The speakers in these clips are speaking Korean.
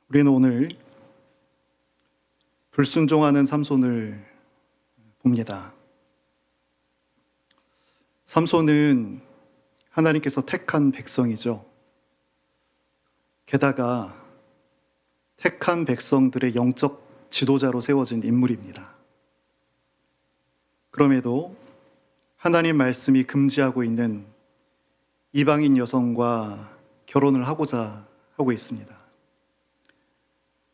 우리는 오늘 불순종하는 삼손을 봅니다. 삼손은 하나님께서 택한 백성이죠. 게다가 택한 백성들의 영적 지도자로 세워진 인물입니다. 그럼에도 하나님 말씀이 금지하고 있는 이방인 여성과 결혼을 하고자 하고 있습니다.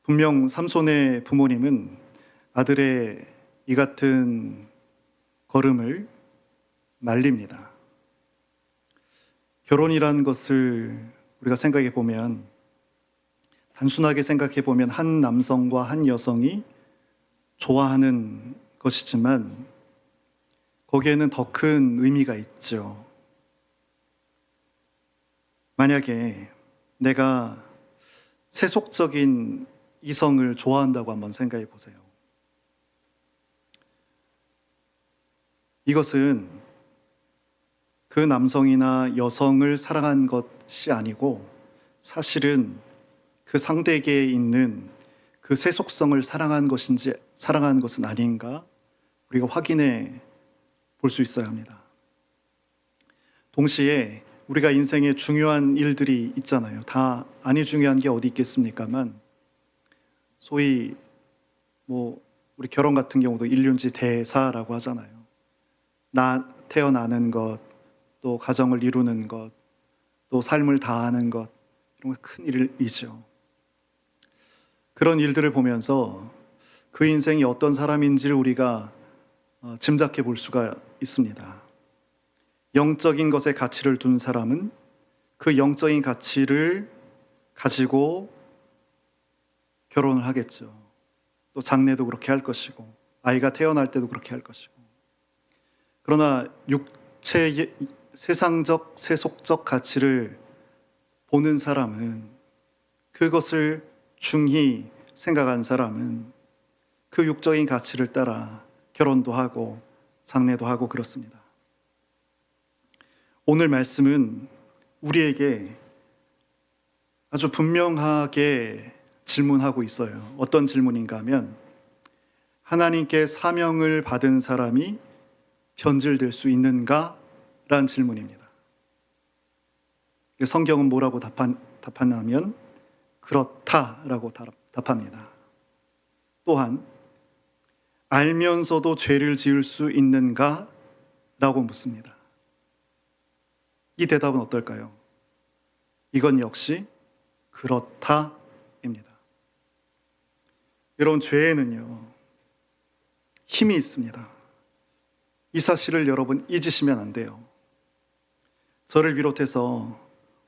분명 삼손의 부모님은 아들의 이 같은 걸음을 말립니다. 결혼이라는 것을 우리가 생각해 보면, 단순하게 생각해 보면 한 남성과 한 여성이 좋아하는 것이지만 거기에는 더 큰 의미가 있죠. 만약에 내가 세속적인 이성을 좋아한다고 한번 생각해 보세요. 이것은 그 남성이나 여성을 사랑한 것이 아니고 사실은 그 상대에게 있는 그 세속성을 사랑한 것은 아닌가 우리가 확인해 볼 수 있어야 합니다. 동시에 우리가 인생에 중요한 일들이 있잖아요. 다 아니 중요한 게 어디 있겠습니까만, 소위 우리 결혼 같은 경우도 일륜지 대사라고 하잖아요. 태어나는 것, 또 가정을 이루는 것, 또 삶을 다하는 것, 이런 거 큰 일이죠. 그런 일들을 보면서 그 인생이 어떤 사람인지를 우리가 짐작해 볼 수가 있습니다. 영적인 것에 가치를 둔 사람은 그 영적인 가치를 가지고 결혼을 하겠죠. 또 장래도 그렇게 할 것이고, 아이가 태어날 때도 그렇게 할 것이고. 그러나 육체의 세상적, 세속적 가치를 보는 사람은, 그것을 중히 생각한 사람은 그 육적인 가치를 따라 결혼도 하고 장래도 하고 그렇습니다. 오늘 말씀은 우리에게 아주 분명하게 질문하고 있어요. 어떤 질문인가 하면, 하나님께 사명을 받은 사람이 변질될 수 있는가? 라는 질문입니다. 성경은 뭐라고 답하냐면 그렇다라고 답합니다. 또한 알면서도 죄를 지을 수 있는가? 라고 묻습니다. 이 대답은 어떨까요? 이건 역시 그렇다입니다. 여러분, 죄에는요 힘이 있습니다. 이 사실을 여러분 잊으시면 안 돼요. 저를 비롯해서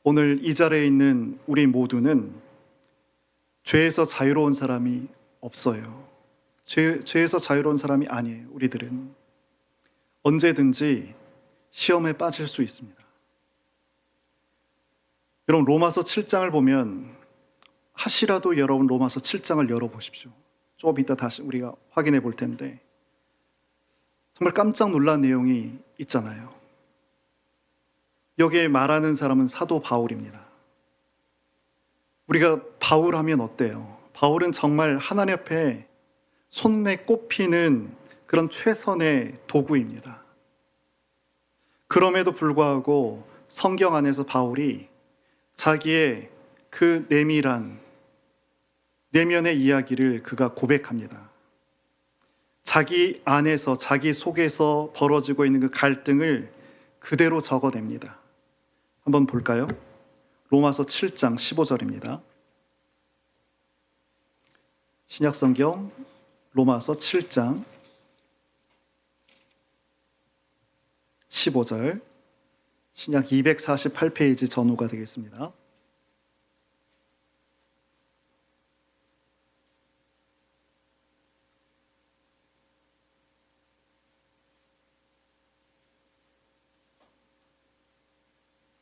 오늘 이 자리에 있는 우리 모두는 죄에서 자유로운 사람이 없어요. 죄에서 자유로운 사람이 아니에요. 우리들은 언제든지 시험에 빠질 수 있습니다. 여러분, 로마서 7장을 보면, 하시라도 여러분 로마서 7장을 열어보십시오. 조금 이따 다시 우리가 확인해 볼 텐데 정말 깜짝 놀란 내용이 있잖아요. 여기에 말하는 사람은 사도 바울입니다. 우리가 바울 하면 어때요? 바울은 정말 하나님 앞에 손에 꼽히는 그런 최선의 도구입니다. 그럼에도 불구하고 성경 안에서 바울이 자기의 그 내밀한 내면의 이야기를 그가 고백합니다. 자기 안에서, 자기 속에서 벌어지고 있는 그 갈등을 그대로 적어냅니다. 한번 볼까요? 로마서 7장 15절입니다. 신약성경 로마서 7장 15절, 신약 248페이지 전후가 되겠습니다.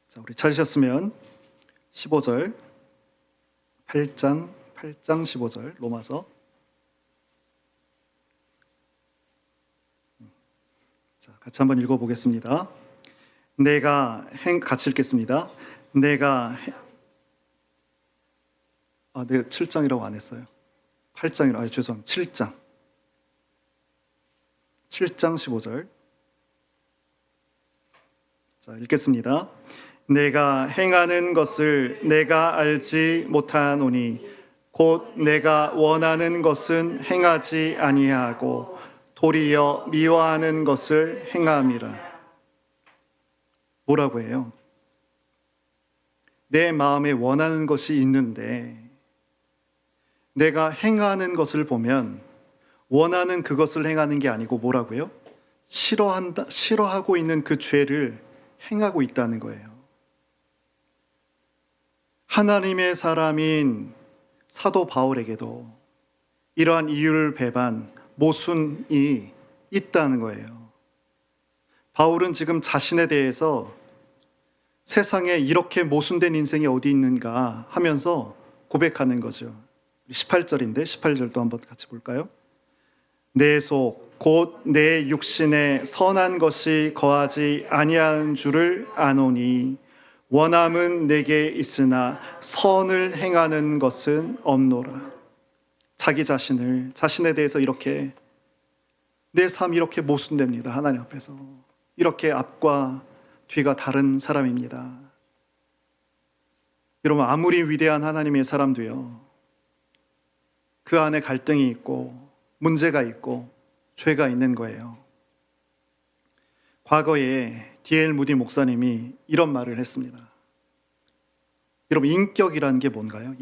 자, 우리 찾으셨으면 15절, 8장 15절 로마서. 자, 같이 한번 읽어보겠습니다. 같이 읽겠습니다. 네, 7장이라고 안 했어요. 8장이라고, 죄송합니다. 7장. 7장 15절. 자, 읽겠습니다. 내가 행하는 것을 내가 알지 못하노니 곧 내가 원하는 것은 행하지 아니하고 도리어 미워하는 것을 행함이라. 뭐라고 해요? 내 마음에 원하는 것이 있는데 내가 행하는 것을 보면 원하는 그것을 행하는 게 아니고 뭐라고요? 싫어하고 있는 그 죄를 행하고 있다는 거예요. 하나님의 사람인 사도 바울에게도 이러한 이율 배반, 모순이 있다는 거예요. 바울은 지금 자신에 대해서 세상에 이렇게 모순된 인생이 어디 있는가 하면서 고백하는 거죠. 18절인데 18절도 한번 같이 볼까요? 내 속 곧 내 육신에 선한 것이 거하지 아니하는 줄을 아노니 원함은 내게 있으나 선을 행하는 것은 없노라. 자신에 대해서 이렇게 내 삶이 이렇게 모순됩니다. 하나님 앞에서 이렇게 앞과 뒤가 다른 사람입니다. 여러분, 아무리 위대한 하나님의 사람도요, 그 안에 갈등이 있고 문제가 있고 죄가 있는 거예요. 과거에 D.L. 무디 목사님이 이런 말을 했습니다. 여러분, 인격이라는 게 뭔가요?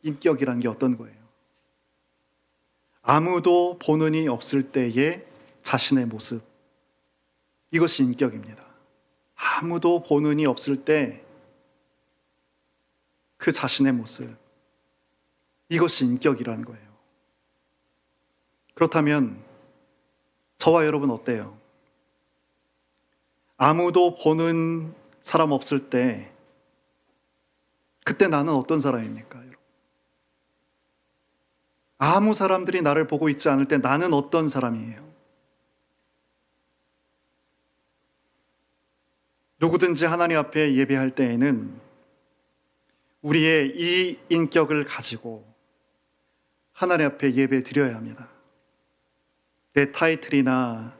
인격이라는 게 어떤 거예요? 아무도 보는 이 없을 때의 자신의 모습, 이것이 인격입니다. 아무도 보는 이 없을 때 그 자신의 모습, 이것이 인격이라는 거예요. 그렇다면 저와 여러분 어때요? 아무도 보는 사람 없을 때 그때 나는 어떤 사람입니까? 여러분? 아무 사람들이 나를 보고 있지 않을 때 나는 어떤 사람이에요? 누구든지 하나님 앞에 예배할 때에는 우리의 이 인격을 가지고 하나님 앞에 예배 드려야 합니다. 내 타이틀이나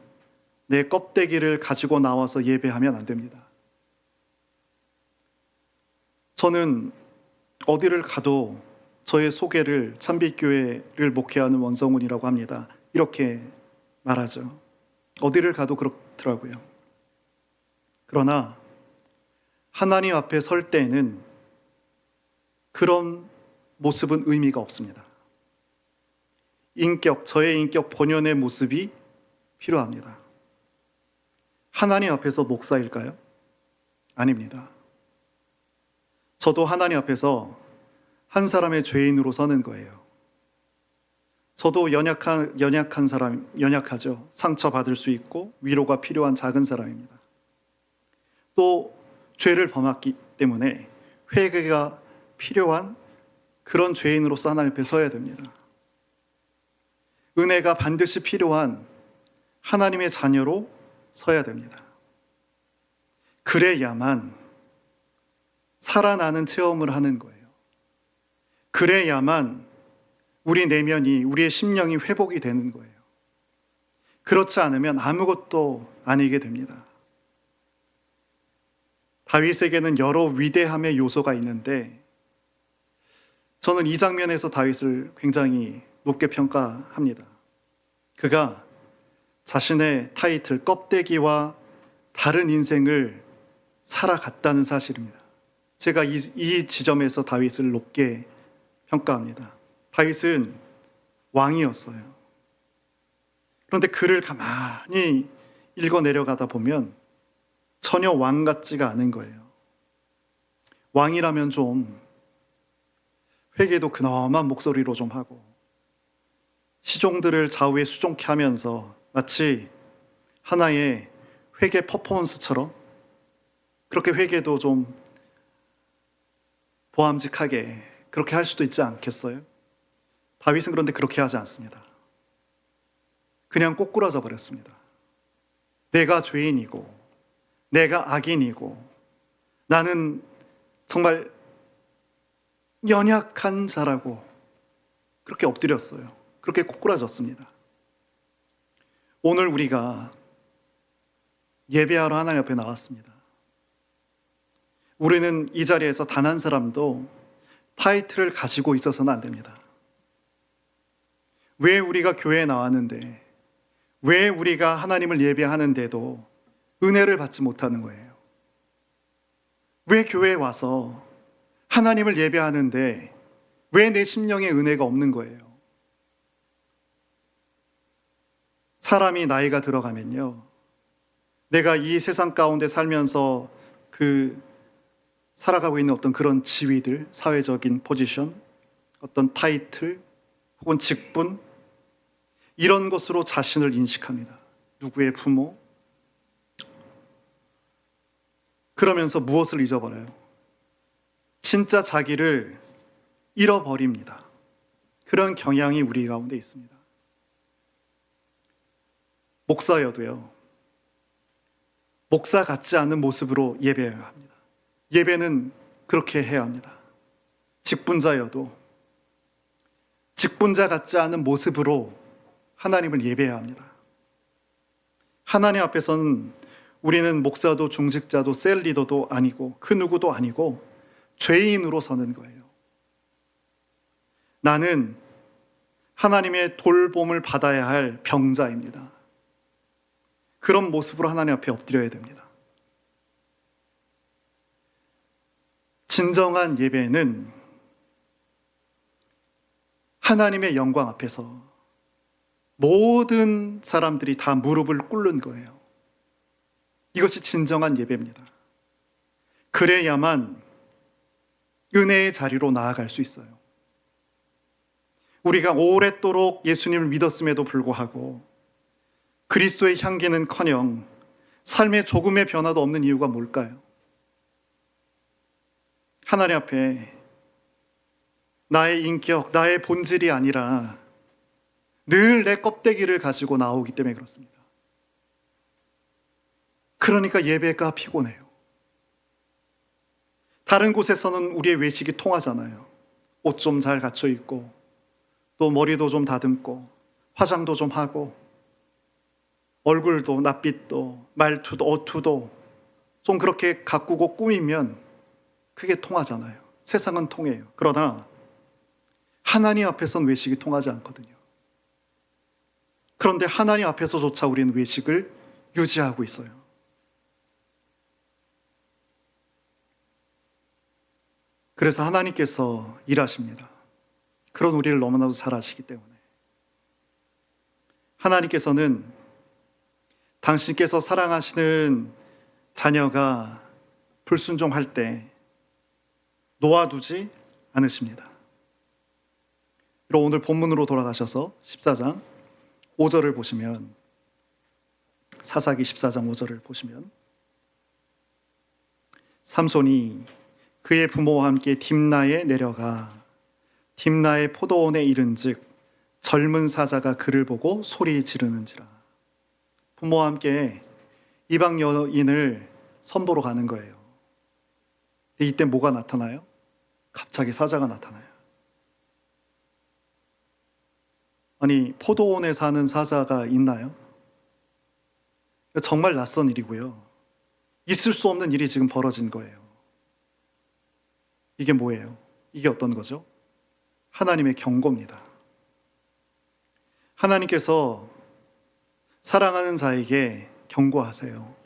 내 껍데기를 가지고 나와서 예배하면 안 됩니다. 저는 어디를 가도 저의 소개를 참빛교회를 목회하는 원성훈이라고 합니다. 이렇게 말하죠. 어디를 가도 그렇더라고요. 그러나 하나님 앞에 설 때에는 그런 모습은 의미가 없습니다. 저의 인격 본연의 모습이 필요합니다. 하나님 앞에서 목사일까요? 아닙니다. 저도 하나님 앞에서 한 사람의 죄인으로 서는 거예요. 저도 연약한 사람, 연약하죠. 상처받을 수 있고 위로가 필요한 작은 사람입니다. 또 죄를 범했기 때문에 회개가 필요한 그런 죄인으로서 하나님 앞에 서야 됩니다. 은혜가 반드시 필요한 하나님의 자녀로 서야 됩니다. 그래야만 살아나는 체험을 하는 거예요. 그래야만 우리 내면이, 우리의 심령이 회복이 되는 거예요. 그렇지 않으면 아무것도 아니게 됩니다. 다윗에게는 여러 위대함의 요소가 있는데 저는 이 장면에서 다윗을 굉장히 높게 평가합니다. 그가 자신의 타이틀, 껍데기와 다른 인생을 살아갔다는 사실입니다. 제가 이 지점에서 다윗을 높게 평가합니다. 다윗은 왕이었어요. 그런데 글을 가만히 읽어 내려가다 보면 전혀 왕 같지가 않은 거예요. 왕이라면 좀 회개도 근엄한 목소리로 좀 하고 시종들을 좌우에 수종케 하면서 마치 하나의 회개 퍼포먼스처럼 그렇게 회개도 좀 보암직하게 그렇게 할 수도 있지 않겠어요? 다윗은 그런데 그렇게 하지 않습니다. 그냥 꼬꾸라져 버렸습니다. 내가 죄인이고 내가 악인이고 나는 정말 연약한 자라고 그렇게 엎드렸어요. 그렇게 꼬꾸라졌습니다. 오늘 우리가 예배하러 하나님 앞에 나왔습니다. 우리는 이 자리에서 단 한 사람도 타이틀을 가지고 있어서는 안 됩니다. 왜 우리가 교회에 나왔는데, 왜 우리가 하나님을 예배하는데도 은혜를 받지 못하는 거예요? 왜 교회에 와서 하나님을 예배하는데 왜 내 심령에 은혜가 없는 거예요? 사람이 나이가 들어가면요, 내가 이 세상 가운데 살면서 살아가고 있는 어떤 그런 지위들, 사회적인 포지션, 어떤 타이틀, 혹은 직분, 이런 것으로 자신을 인식합니다. 누구의 부모. 그러면서 무엇을 잊어버려요? 진짜 자기를 잃어버립니다. 그런 경향이 우리 가운데 있습니다. 목사여도요, 목사 같지 않은 모습으로 예배해야 합니다. 예배는 그렇게 해야 합니다. 직분자여도 직분자 같지 않은 모습으로 하나님을 예배해야 합니다. 하나님 앞에서는 우리는 목사도 중직자도 셀 리더도 아니고 그 누구도 아니고 죄인으로 서는 거예요. 나는 하나님의 돌봄을 받아야 할 병자입니다. 그런 모습으로 하나님 앞에 엎드려야 됩니다. 진정한 예배는 하나님의 영광 앞에서 모든 사람들이 다 무릎을 꿇는 거예요. 이것이 진정한 예배입니다. 그래야만 은혜의 자리로 나아갈 수 있어요. 우리가 오랫도록 예수님을 믿었음에도 불구하고 그리스도의 향기는커녕 삶에 조금의 변화도 없는 이유가 뭘까요? 하나님 앞에 나의 인격, 나의 본질이 아니라 늘 내 껍데기를 가지고 나오기 때문에 그렇습니다. 그러니까 예배가 피곤해요. 다른 곳에서는 우리의 외식이 통하잖아요. 옷 좀 잘 갖춰 입고, 또 머리도 좀 다듬고, 화장도 좀 하고, 얼굴도 낯빛도 말투도 어투도 좀 그렇게 가꾸고 꾸미면 그게 통하잖아요. 세상은 통해요. 그러나 하나님 앞에서는 외식이 통하지 않거든요. 그런데 하나님 앞에서조차 우리는 외식을 유지하고 있어요. 그래서 하나님께서 일하십니다. 그런 우리를 너무나도 잘 아시기 때문에. 하나님께서는 당신께서 사랑하시는 자녀가 불순종할 때 놓아두지 않으십니다. 그럼 오늘 본문으로 돌아가셔서 14장 5절을 보시면, 사사기 14장 5절을 보시면, 삼손이 그의 부모와 함께 딥나에 내려가 딥나의 포도원에 이른즉 젊은 사자가 그를 보고 소리 지르는지라. 부모와 함께 이방 여인을 선보러 가는 거예요. 이때 뭐가 나타나요? 갑자기 사자가 나타나요. 아니, 포도원에 사는 사자가 있나요? 정말 낯선 일이고요. 있을 수 없는 일이 지금 벌어진 거예요. 이게 뭐예요? 이게 어떤 거죠? 하나님의 경고입니다. 하나님께서 사랑하는 자에게 경고하세요.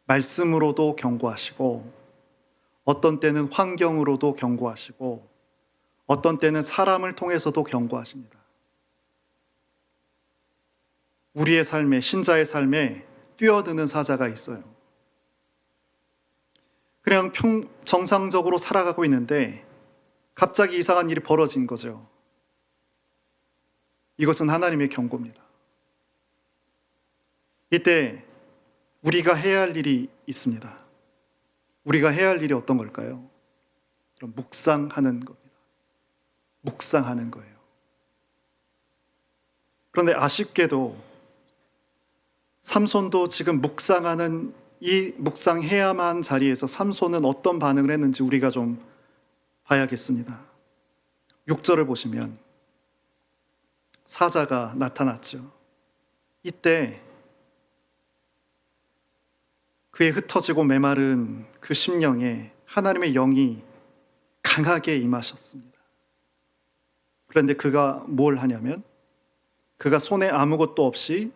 말씀으로도 경고하시고, 어떤 때는 환경으로도 경고하시고, 어떤 때는 사람을 통해서도 경고하십니다. 우리의 삶에, 신자의 삶에 뛰어드는 사자가 있어요. 그냥 정상적으로 살아가고 있는데 갑자기 이상한 일이 벌어진 거죠. 이것은 하나님의 경고입니다. 이때 우리가 해야 할 일이 있습니다. 우리가 해야 할 일이 어떤 걸까요? 묵상하는 겁니다. 묵상하는 거예요. 그런데 아쉽게도 삼손도 지금 묵상하는 이 묵상해야만 자리에서 삼손은 어떤 반응을 했는지 우리가 좀 봐야겠습니다. 6절을 보시면 사자가 나타났죠. 이때 그의 흩어지고 메마른 그 심령에 하나님의 영이 강하게 임하셨습니다. 그런데 그가 뭘 하냐면 그가 손에 아무것도 없이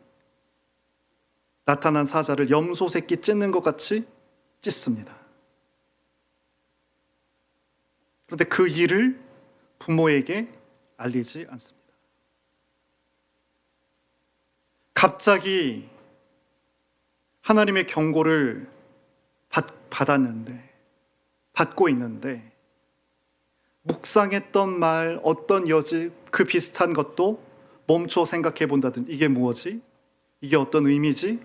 나타난 사자를 염소 새끼 찢는 것 같이 찢습니다. 그런데 그 일을 부모에게 알리지 않습니다. 갑자기 하나님의 경고를 받고 있는데 묵상했던 말, 어떤 여지, 그 비슷한 것도 멈춰 생각해 본다든 이게 무엇이? 이게 어떤 의미지?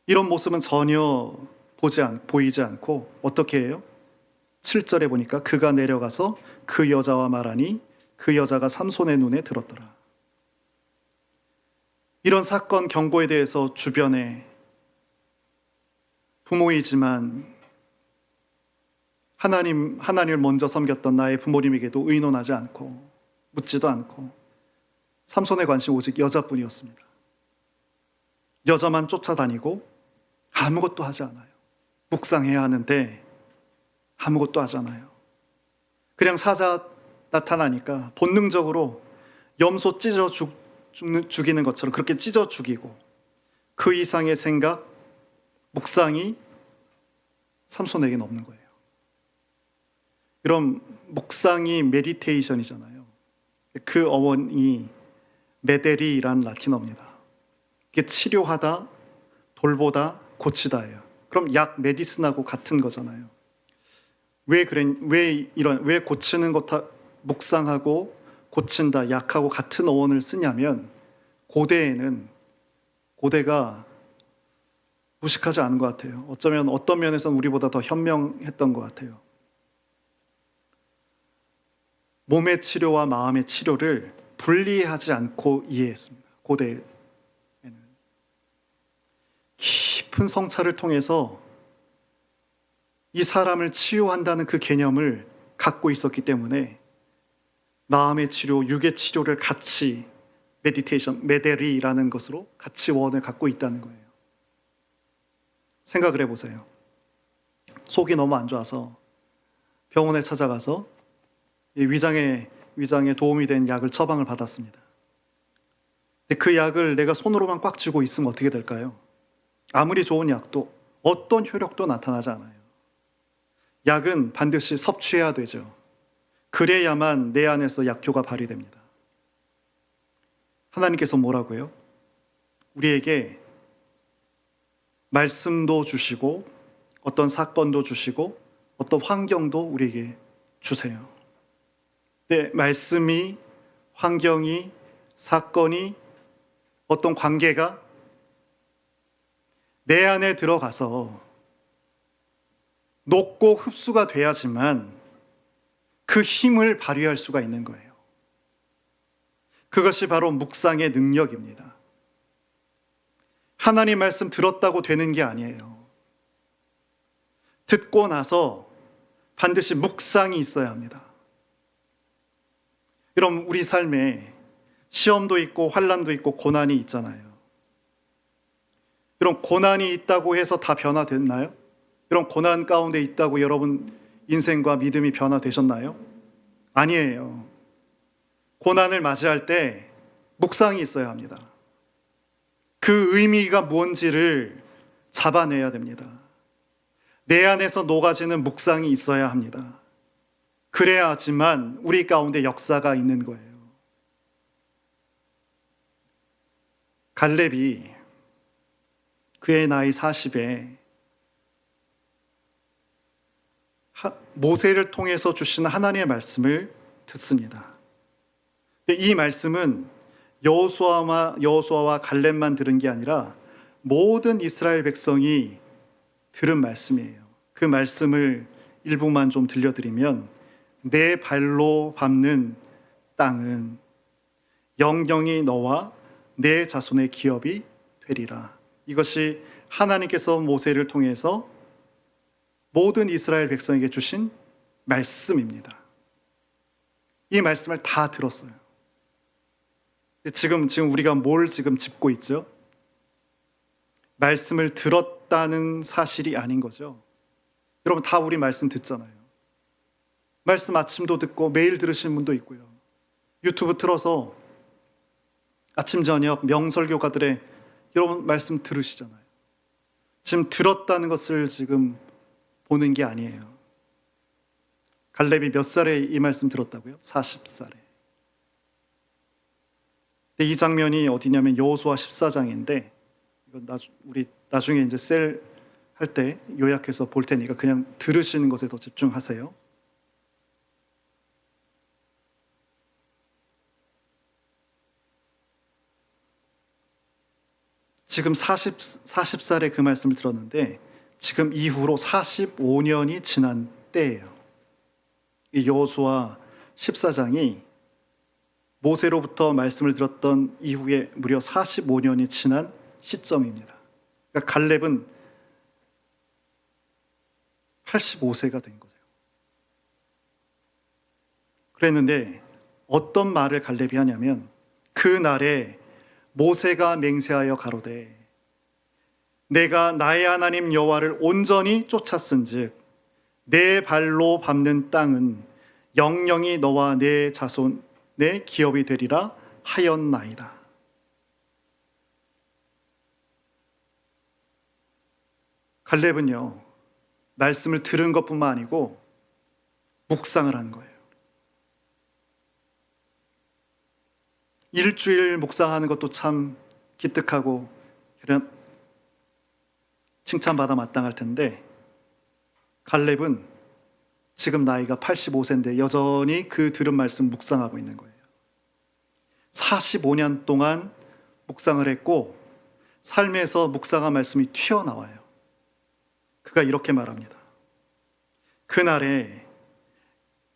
이런 모습은 전혀 보이지 않고 어떻게 해요? 7절에 보니까 그가 내려가서 그 여자와 말하니 그 여자가 삼손의 눈에 들었더라. 이런 사건 경고에 대해서 주변에 부모이지만 하나님을 먼저 섬겼던 나의 부모님에게도 의논하지 않고 묻지도 않고 삼손의 관심 오직 여자뿐이었습니다. 여자만 쫓아다니고 아무것도 하지 않아요. 묵상해야 하는데 아무것도 하지 않아요. 그냥 사자 나타나니까 본능적으로 염소 찢어 죽이는 것처럼 그렇게 찢어 죽이고 그 이상의 생각, 묵상이 삼손에게는 없는 거예요. 이런 묵상이 메디테이션이잖아요. 그 어원이 메데리라는 라틴어입니다. 이게 치료하다, 돌보다, 고치다예요. 그럼 약 메디슨하고 같은 거잖아요. 왜 고치는 것, 묵상하고 고친다, 약하고 같은 어원을 쓰냐면 고대가 무식하지 않은 것 같아요. 어쩌면 어떤 면에서는 우리보다 더 현명했던 것 같아요. 몸의 치료와 마음의 치료를 분리하지 않고 이해했습니다. 고대에는 깊은 성찰을 통해서 이 사람을 치유한다는 그 개념을 갖고 있었기 때문에 마음의 치료, 육의 치료를 같이 메데리라는 것으로 같이 원을 갖고 있다는 거예요. 생각을 해보세요. 속이 너무 안 좋아서 병원에 찾아가서 위장에 도움이 된 약을 처방을 받았습니다. 근데 그 약을 내가 손으로만 꽉 쥐고 있으면 어떻게 될까요? 아무리 좋은 약도 어떤 효력도 나타나지 않아요. 약은 반드시 섭취해야 되죠. 그래야만 내 안에서 약효가 발휘됩니다. 하나님께서 뭐라고요? 우리에게 말씀도 주시고 어떤 사건도 주시고 어떤 환경도 우리에게 주세요. 네, 말씀이, 환경이, 사건이, 어떤 관계가 내 안에 들어가서 녹고 흡수가 돼야지만 그 힘을 발휘할 수가 있는 거예요. 그것이 바로 묵상의 능력입니다. 하나님 말씀 들었다고 되는 게 아니에요. 듣고 나서 반드시 묵상이 있어야 합니다. 여러분, 우리 삶에 시험도 있고 환난도 있고 고난이 있잖아요. 이런 고난이 있다고 해서 다 변화됐나요? 이런 고난 가운데 있다고 여러분 인생과 믿음이 변화되셨나요? 아니에요. 고난을 맞이할 때 묵상이 있어야 합니다. 그 의미가 무언지를 잡아내야 됩니다. 내 안에서 녹아지는 묵상이 있어야 합니다. 그래야지만 우리 가운데 역사가 있는 거예요. 갈렙이 그의 나이 40에 모세를 통해서 주신 하나님의 말씀을 듣습니다. 근데 이 말씀은 여호수아와 갈렙만 들은 게 아니라 모든 이스라엘 백성이 들은 말씀이에요. 그 말씀을 일부만 좀 들려드리면 내 발로 밟는 땅은 영영이 너와 내 자손의 기업이 되리라. 이것이 하나님께서 모세를 통해서 모든 이스라엘 백성에게 주신 말씀입니다. 이 말씀을 다 들었어요. 지금 우리가 뭘 지금 짚고 있죠? 말씀을 들었다는 사실이 아닌 거죠. 여러분 다 우리 말씀 듣잖아요. 말씀 아침도 듣고 매일 들으시는 분도 있고요. 유튜브 틀어서 아침 저녁 명설교가들의 여러분 말씀 들으시잖아요. 지금 들었다는 것을 지금 보는 게 아니에요. 갈렙이 몇 살에 이 말씀 들었다고요? 40살에. 이 장면이 어디냐면 여호수아 14장인데 이건 우리 나중에 이제 셀 할 때 요약해서 볼 테니까 그냥 들으시는 것에 더 집중하세요. 지금 40살에 그 말씀을 들었는데 지금 이후로 45년이 지난 때예요. 이 여호수아 14장이 모세로부터 말씀을 들었던 이후에 무려 45년이 지난 시점입니다. 그러니까 갈렙은 85세가 된 거죠. 그랬는데 어떤 말을 갈렙이 하냐면 그날에 모세가 맹세하여 가로되 내가 나의 하나님 여호와를 온전히 쫓았은즉 내 발로 밟는 땅은 영영이 너와 내 자손 내 기업이 되리라 하였나이다. 갈렙은요 말씀을 들은 것뿐만 아니고 묵상을 한 거예요. 일주일 묵상하는 것도 참 기특하고 그런 칭찬받아 마땅할 텐데 갈렙은 지금 나이가 85세인데 여전히 그 들은 말씀 묵상하고 있는 거예요. 45년 동안 묵상을 했고 삶에서 묵상한 말씀이 튀어나와요. 그가 이렇게 말합니다. 그날에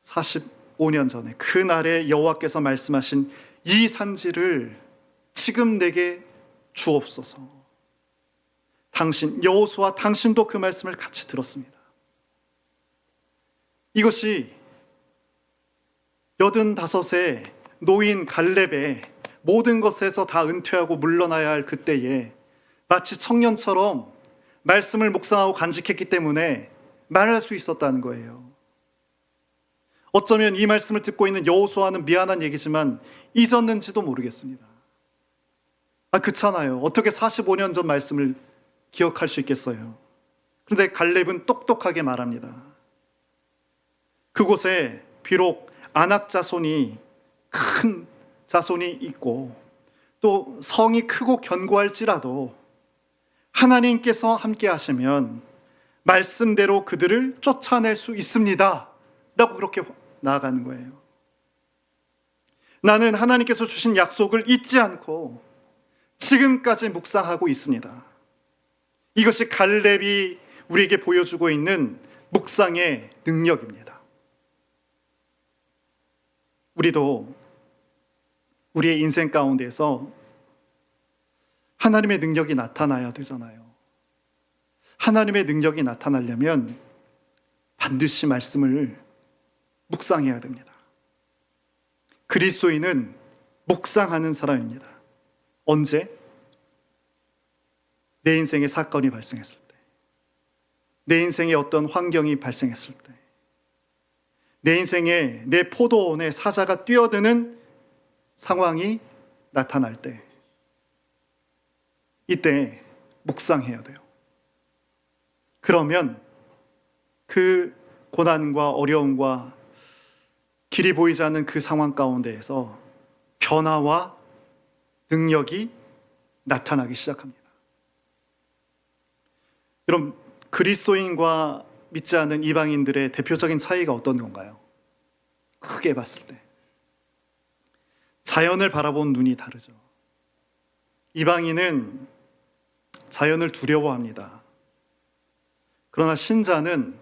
45년 전에 그날에 여호와께서 말씀하신 이 산지를 지금 내게 주옵소서. 당신 여호수아 당신도 그 말씀을 같이 들었습니다. 이것이 85세 노인 갈렙의 모든 것에서 다 은퇴하고 물러나야 할 그때에 마치 청년처럼 말씀을 묵상하고 간직했기 때문에 말할 수 있었다는 거예요. 어쩌면 이 말씀을 듣고 있는 여호수아는 미안한 얘기지만 잊었는지도 모르겠습니다. 그렇잖아요. 어떻게 45년 전 말씀을 기억할 수 있겠어요? 그런데 갈렙은 똑똑하게 말합니다. 그곳에 비록 아낙 자손이 큰 자손이 있고 또 성이 크고 견고할지라도 하나님께서 함께 하시면 말씀대로 그들을 쫓아낼 수 있습니다 라고 그렇게 나아가는 거예요. 나는 하나님께서 주신 약속을 잊지 않고 지금까지 묵상하고 있습니다. 이것이 갈렙이 우리에게 보여주고 있는 묵상의 능력입니다. 우리도 우리의 인생 가운데서 하나님의 능력이 나타나야 되잖아요. 하나님의 능력이 나타나려면 반드시 말씀을 묵상해야 됩니다. 그리스도인은 묵상하는 사람입니다. 언제? 내 인생에 사건이 발생했을 때, 내 인생에 어떤 환경이 발생했을 때, 내 인생에 내 포도원에 사자가 뛰어드는 상황이 나타날 때, 이때 묵상해야 돼요. 그러면 그 고난과 어려움과 길이 보이지 않는 그 상황 가운데에서 변화와 능력이 나타나기 시작합니다. 여러분, 그리스도인과 믿지 않는 이방인들의 대표적인 차이가 어떤 건가요? 크게 봤을 때 자연을 바라본 눈이 다르죠. 이방인은 자연을 두려워합니다. 그러나 신자는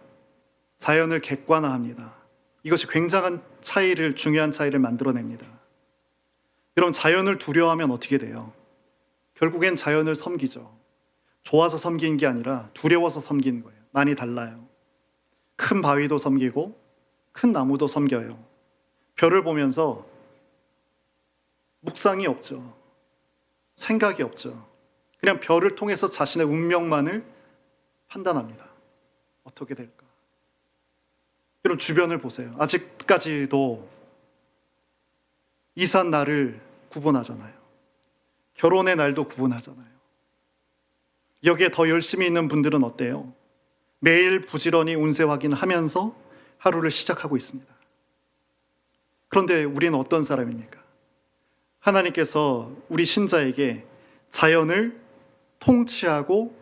자연을 객관화합니다. 이것이 굉장한 차이를, 중요한 차이를 만들어냅니다. 여러분, 자연을 두려워하면 어떻게 돼요? 결국엔 자연을 섬기죠. 좋아서 섬기는 게 아니라 두려워서 섬기는 거예요. 많이 달라요. 큰 바위도 섬기고 큰 나무도 섬겨요. 별을 보면서 묵상이 없죠. 생각이 없죠. 그냥 별을 통해서 자신의 운명만을 판단합니다. 어떻게 될까? 여러분 주변을 보세요. 아직까지도 이삿 날을 구분하잖아요. 결혼의 날도 구분하잖아요. 여기에 더 열심히 있는 분들은 어때요? 매일 부지런히 운세 확인을 하면서 하루를 시작하고 있습니다. 그런데 우리는 어떤 사람입니까? 하나님께서 우리 신자에게 자연을 통치하고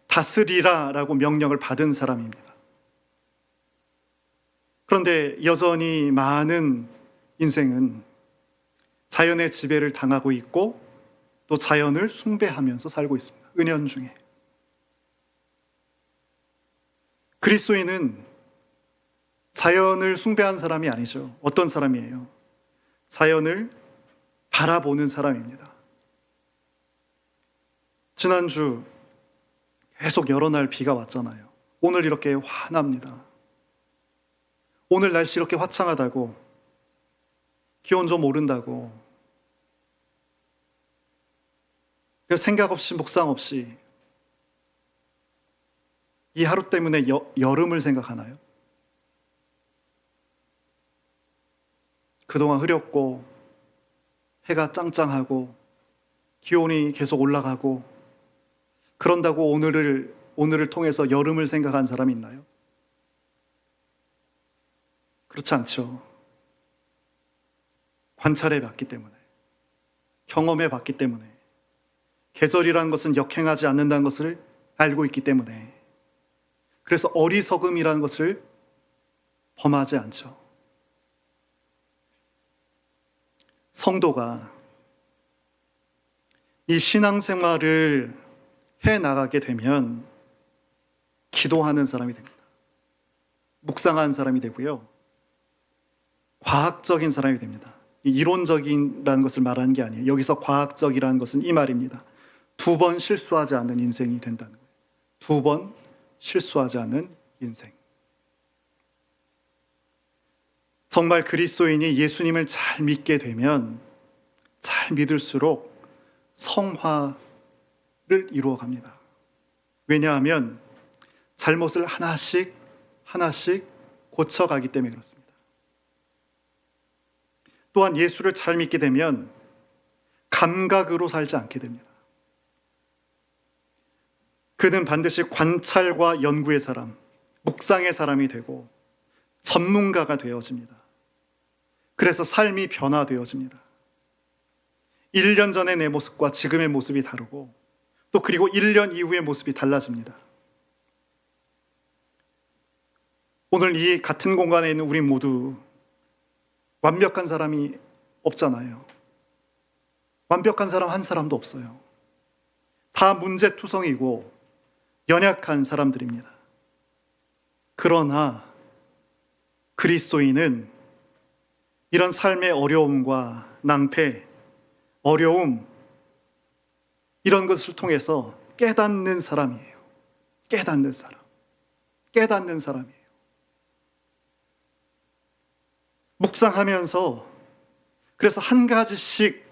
다스리라 라고 명령을 받은 사람입니다. 그런데 여전히 많은 인생은 자연의 지배를 당하고 있고 또 자연을 숭배하면서 살고 있습니다. 은연중에. 그리스도인은 자연을 숭배한 사람이 아니죠. 어떤 사람이에요? 자연을 바라보는 사람입니다. 지난주 계속 여러 날 비가 왔잖아요. 오늘 이렇게 환합니다. 오늘 날씨 이렇게 화창하다고, 기온 좀 오른다고, 생각 없이 묵상 없이 이 하루 때문에 여름을 생각하나요? 그동안 흐렸고 해가 짱짱하고 기온이 계속 올라가고 그런다고 오늘을 통해서 여름을 생각한 사람이 있나요? 그렇지 않죠. 관찰해 봤기 때문에, 경험해 봤기 때문에, 계절이라는 것은 역행하지 않는다는 것을 알고 있기 때문에, 그래서 어리석음이라는 것을 범하지 않죠. 성도가 이 신앙생활을 해 나가게 되면 기도하는 사람이 됩니다. 묵상하는 사람이 되고요. 과학적인 사람이 됩니다. 이론적이라는 것을 말하는 게 아니에요. 여기서 과학적이라는 것은 이 말입니다. 2번 실수하지 않는 인생이 된다는 거예요. 2번 실수하지 않는 인생. 정말 그리스도인이 예수님을 잘 믿게 되면 잘 믿을수록 성화를 이루어갑니다. 왜냐하면 잘못을 하나씩 고쳐가기 때문에 그렇습니다. 또한 예수를 잘 믿게 되면 감각으로 살지 않게 됩니다. 그는 반드시 관찰과 연구의 사람, 묵상의 사람이 되고 전문가가 되어집니다. 그래서 삶이 변화되어집니다. 1년 전의 내 모습과 지금의 모습이 다르고 또 그리고 1년 이후의 모습이 달라집니다. 오늘 이 같은 공간에 있는 우리 모두 완벽한 사람이 없잖아요. 완벽한 사람 한 사람도 없어요. 다 문제투성이고 연약한 사람들입니다. 그러나 그리스도인은 이런 삶의 어려움과 낭패, 어려움 이런 것을 통해서 깨닫는 사람이에요. 깨닫는 사람이에요. 묵상하면서 그래서 한 가지씩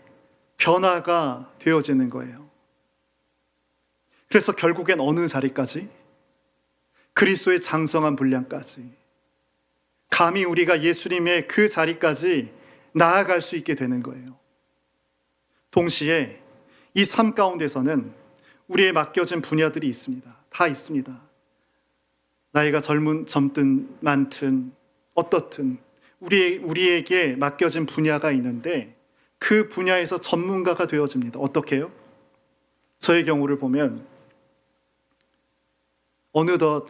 변화가 되어지는 거예요. 그래서 결국엔 어느 자리까지? 그리스도의 장성한 분량까지. 감히 우리가 예수님의 그 자리까지 나아갈 수 있게 되는 거예요. 동시에 이 삶 가운데서는 우리의 맡겨진 분야들이 있습니다. 다 있습니다. 나이가 젊든 많든 어떻든 우리에게 맡겨진 분야가 있는데 그 분야에서 전문가가 되어집니다. 어떻게 해요? 저의 경우를 보면 어느덧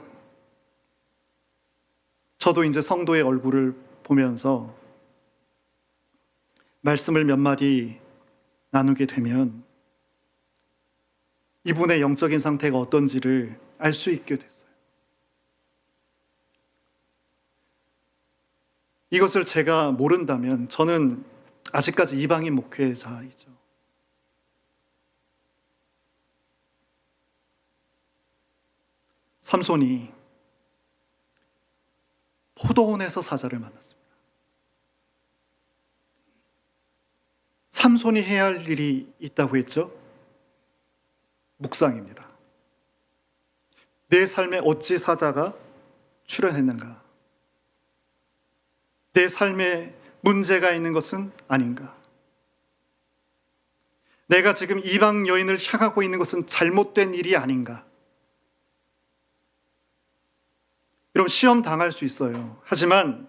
저도 이제 성도의 얼굴을 보면서 말씀을 몇 마디 나누게 되면 이분의 영적인 상태가 어떤지를 알 수 있게 됐어요. 이것을 제가 모른다면 저는 아직까지 이방인 목회자이죠. 삼손이 포도원에서 사자를 만났습니다. 삼손이 해야 할 일이 있다고 했죠? 묵상입니다. 내 삶에 어찌 사자가 출현했는가? 내 삶에 문제가 있는 것은 아닌가? 내가 지금 이방 여인을 향하고 있는 것은 잘못된 일이 아닌가? 여러분, 시험 당할 수 있어요. 하지만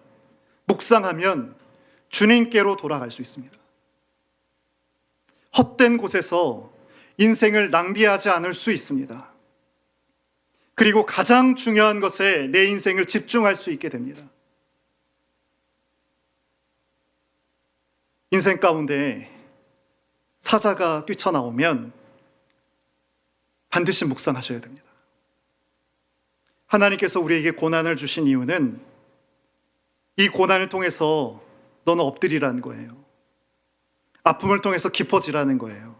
묵상하면 주님께로 돌아갈 수 있습니다. 헛된 곳에서 인생을 낭비하지 않을 수 있습니다. 그리고 가장 중요한 것에 내 인생을 집중할 수 있게 됩니다. 인생 가운데 사자가 뛰쳐나오면 반드시 묵상하셔야 됩니다. 하나님께서 우리에게 고난을 주신 이유는 이 고난을 통해서 너는 엎드리라는 거예요. 아픔을 통해서 깊어지라는 거예요.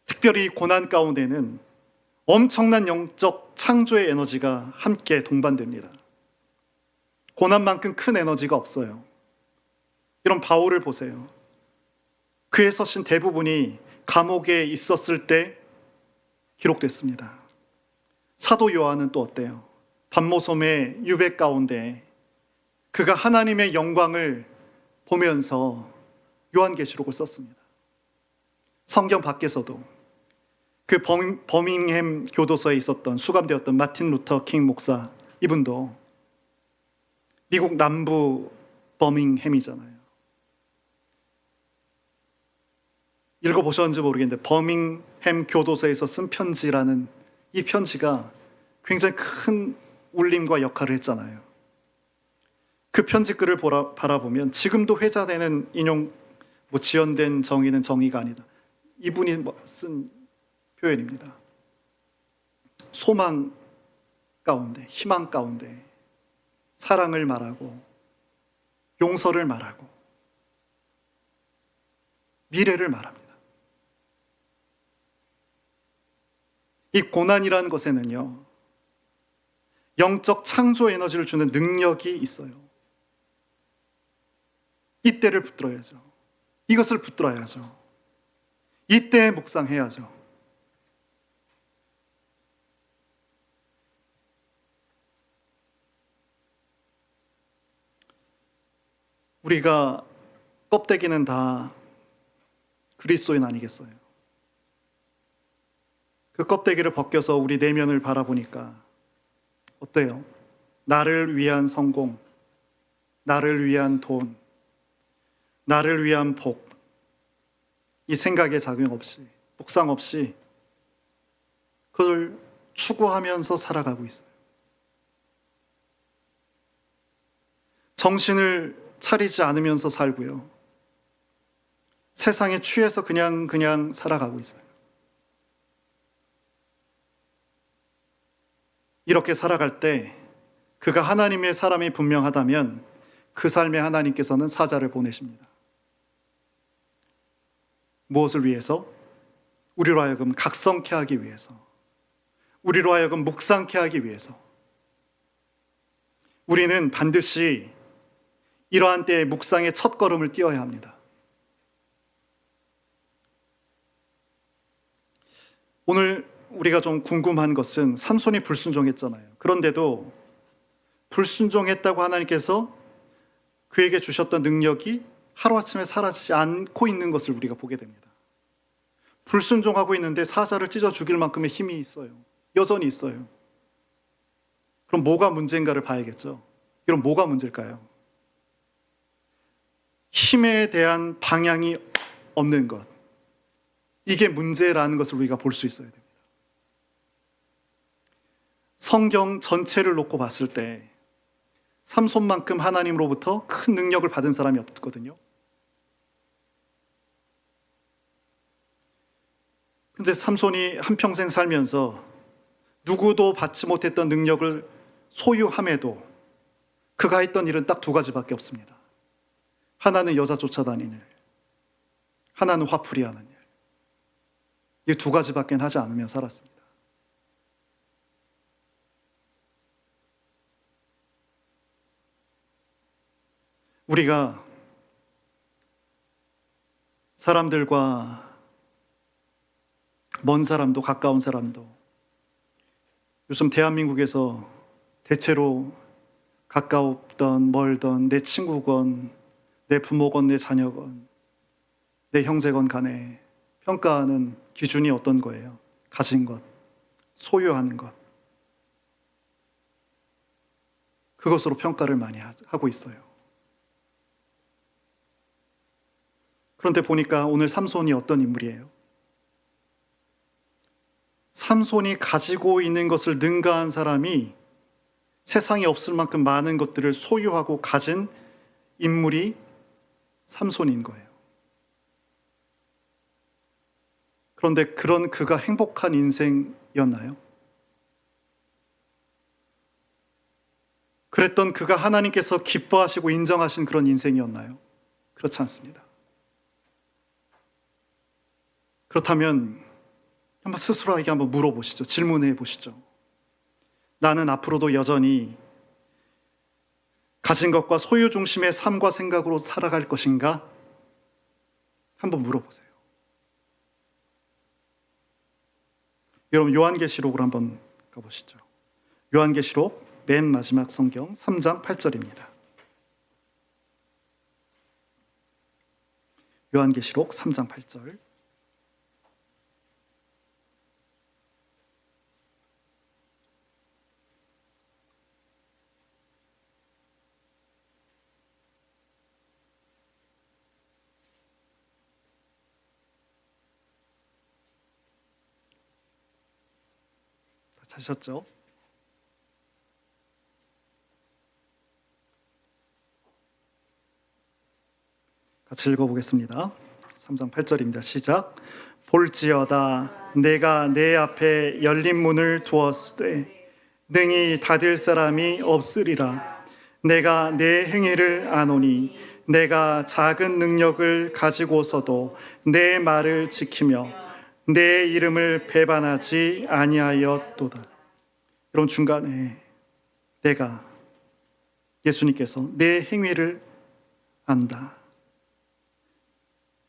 특별히 이 고난 가운데는 엄청난 영적 창조의 에너지가 함께 동반됩니다. 고난만큼 큰 에너지가 없어요. 이런 바울을 보세요. 그의 서신 대부분이 감옥에 있었을 때 기록됐습니다. 사도 요한은 또 어때요? 밤모섬의 유배 가운데 그가 하나님의 영광을 보면서 요한계시록을 썼습니다. 성경 밖에서도 그 버밍햄 교도소에 있었던 수감되었던 마틴 루터 킹 목사, 이분도 미국 남부 버밍햄이잖아요. 읽어보셨는지 모르겠는데 버밍햄 교도소에서 쓴 편지라는 이 편지가 굉장히 큰 울림과 역할을 했잖아요. 그 편지글을 바라보면 지금도 회자되는 인용, 지연된 정의는 정의가 아니다. 이분이 쓴 표현입니다. 소망 가운데, 희망 가운데 사랑을 말하고 용서를 말하고 미래를 말합니다. 이 고난이라는 것에는요, 영적 창조 에너지를 주는 능력이 있어요. 이때를 붙들어야죠. 이것을 붙들어야죠. 이때에 묵상해야죠. 우리가 껍데기는 다 그리스도인 아니겠어요? 그 껍데기를 벗겨서 우리 내면을 바라보니까 어때요? 나를 위한 성공, 나를 위한 돈, 나를 위한 복, 이 생각에 작용 없이, 묵상 없이 그걸 추구하면서 살아가고 있어요. 정신을 차리지 않으면서 살고요. 세상에 취해서 그냥 살아가고 있어요. 이렇게 살아갈 때 그가 하나님의 사람이 분명하다면 그 삶에 하나님께서는 사자를 보내십니다. 무엇을 위해서? 우리로 하여금 각성케 하기 위해서, 우리로 하여금 묵상케 하기 위해서. 우리는 반드시 이러한 때에 묵상의 첫걸음을 띄어야 합니다. 오늘 우리가 좀 궁금한 것은 삼손이 불순종했잖아요. 그런데도 불순종했다고 하나님께서 그에게 주셨던 능력이 하루아침에 사라지지 않고 있는 것을 우리가 보게 됩니다. 불순종하고 있는데 사자를 찢어 죽일 만큼의 힘이 있어요. 여전히 있어요. 그럼 뭐가 문제인가를 봐야겠죠. 그럼 뭐가 문제일까요? 힘에 대한 방향이 없는 것, 이게 문제라는 것을 우리가 볼 수 있어야 됩니다. 성경 전체를 놓고 봤을 때 삼손만큼 하나님으로부터 큰 능력을 받은 사람이 없거든요. 근데 삼손이 한평생 살면서 누구도 받지 못했던 능력을 소유함에도 그가 했던 일은 딱 두 가지밖에 없습니다. 하나는 여자 쫓아다니는 일, 하나는 화풀이하는 일. 이 두 가지밖에 하지 않으며 살았습니다. 우리가 사람들과 먼 사람도 가까운 사람도 요즘 대한민국에서 대체로 가까웠던 멀던 내 친구건 내 부모건 내 자녀건 내 형제건 간에 평가하는 기준이 어떤 거예요? 가진 것, 소유하는 것, 그것으로 평가를 많이 하고 있어요. 그런데 보니까 오늘 삼손이 어떤 인물이에요? 삼손이 가지고 있는 것을 능가한 사람이 세상에 없을 만큼 많은 것들을 소유하고 가진 인물이 삼손인 거예요. 그런데 그런 그가 행복한 인생이었나요? 그랬던 그가 하나님께서 기뻐하시고 인정하신 그런 인생이었나요? 그렇지 않습니다. 그렇다면 한번 스스로에게 한번 물어보시죠. 질문해 보시죠. 나는 앞으로도 여전히 가진 것과 소유 중심의 삶과 생각으로 살아갈 것인가? 한번 물어보세요. 여러분, 요한계시록으로 한번 가보시죠. 요한계시록 맨 마지막 성경 3장 8절입니다. 요한계시록 3장 8절. 찾으셨죠? 같이 읽어보겠습니다. 3장 8절입니다. 시작. 볼지어다 내가 내 앞에 열린 문을 두었으되 능히 닫을 사람이 없으리라. 내가 내 행위를 아노니 내가 작은 능력을 가지고서도 내 말을 지키며 내 이름을 배반하지 아니하였도다. 여러분, 중간에 내가, 예수님께서 내 행위를 안다.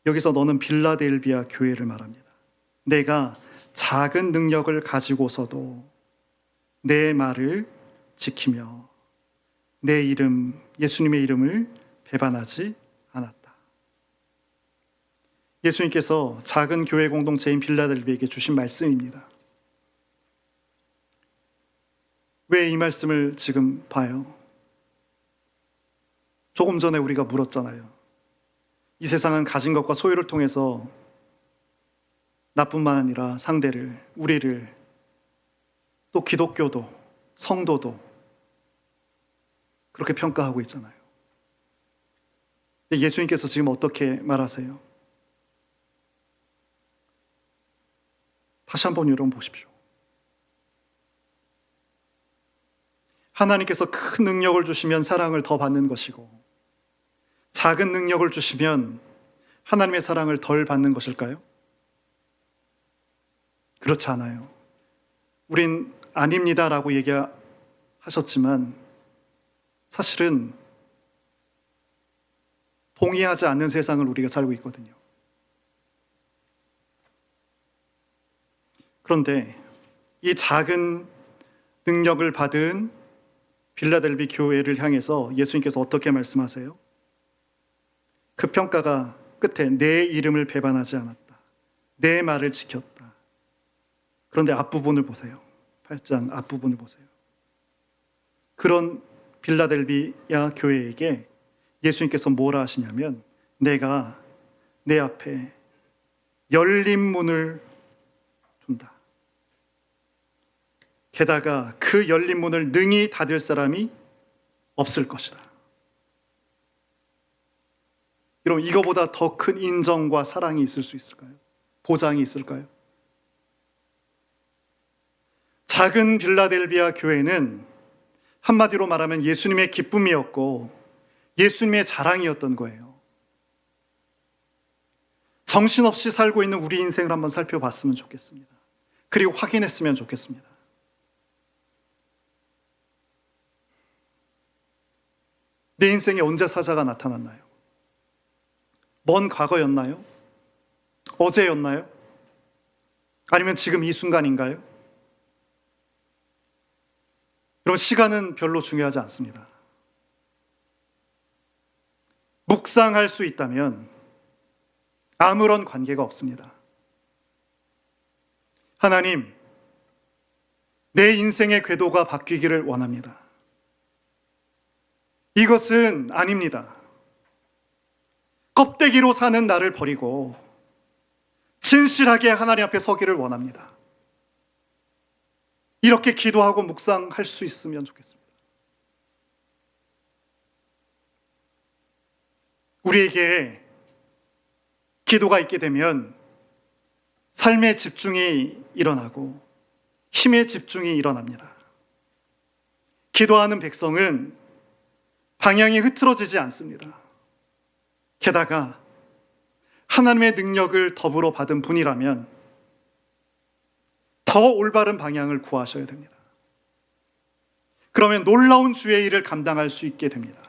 여기서 너는 빌라델비아 교회를 말합니다. 내가 작은 능력을 가지고서도 내 말을 지키며 내 이름, 예수님의 이름을 배반하지 않았다. 예수님께서 작은 교회 공동체인 빌라델비아에게 주신 말씀입니다. 왜 이 말씀을 지금 봐요? 조금 전에 우리가 물었잖아요. 이 세상은 가진 것과 소유를 통해서 나뿐만 아니라 상대를, 우리를, 또 기독교도, 성도도 그렇게 평가하고 있잖아요. 근데 예수님께서 지금 어떻게 말하세요? 다시 한번 여러분 보십시오. 하나님께서 큰 능력을 주시면 사랑을 더 받는 것이고 작은 능력을 주시면 하나님의 사랑을 덜 받는 것일까요? 그렇지 않아요. 우린 아닙니다라고 얘기하셨지만 사실은 동의하지 않는 세상을 우리가 살고 있거든요. 그런데 이 작은 능력을 받은 빌라델비 교회를 향해서 예수님께서 어떻게 말씀하세요? 그 평가가 끝에 내 이름을 배반하지 않았다. 내 말을 지켰다. 그런데 앞부분을 보세요. 8장 앞부분을 보세요. 그런 빌라델비아 교회에게 예수님께서 뭐라 하시냐면 내가 내 앞에 열린 문을 둔다. 게다가 그 열린 문을 능히 닫을 사람이 없을 것이다. 여러분, 이거보다 더 큰 인정과 사랑이 있을 수 있을까요? 보장이 있을까요? 작은 빌라델비아 교회는 한마디로 말하면 예수님의 기쁨이었고 예수님의 자랑이었던 거예요. 정신없이 살고 있는 우리 인생을 한번 살펴봤으면 좋겠습니다. 그리고 확인했으면 좋겠습니다. 내 인생에 언제 사자가 나타났나요? 먼 과거였나요? 어제였나요? 아니면 지금 이 순간인가요? 여러분, 시간은 별로 중요하지 않습니다. 묵상할 수 있다면 아무런 관계가 없습니다. 하나님, 내 인생의 궤도가 바뀌기를 원합니다. 이것은 아닙니다. 껍데기로 사는 나를 버리고 진실하게 하나님 앞에 서기를 원합니다. 이렇게 기도하고 묵상할 수 있으면 좋겠습니다. 우리에게 기도가 있게 되면 삶의 집중이 일어나고 힘의 집중이 일어납니다. 기도하는 백성은 방향이 흐트러지지 않습니다. 게다가 하나님의 능력을 더불어 받은 분이라면 더 올바른 방향을 구하셔야 됩니다. 그러면 놀라운 주의 일을 감당할 수 있게 됩니다.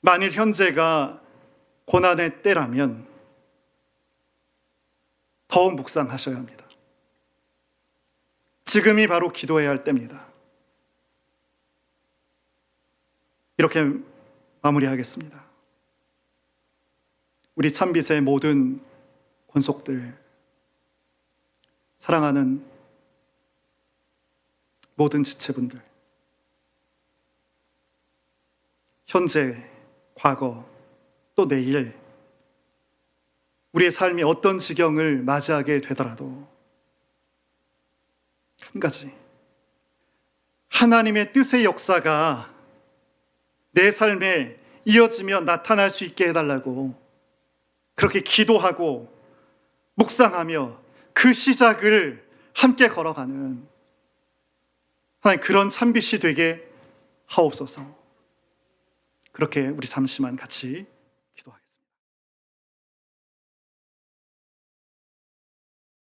만일 현재가 고난의 때라면 더 묵상하셔야 합니다. 지금이 바로 기도해야 할 때입니다. 이렇게 마무리하겠습니다. 우리 참빛의 모든 권속들, 사랑하는 모든 지체분들, 현재, 과거, 또 내일 우리의 삶이 어떤 지경을 맞이하게 되더라도 한 가지, 하나님의 뜻의 역사가 내 삶에 이어지며 나타날 수 있게 해달라고 그렇게 기도하고 묵상하며 그 시작을 함께 걸어가는 하나님, 그런 참빛이 되게 하옵소서. 그렇게 우리 잠시만 같이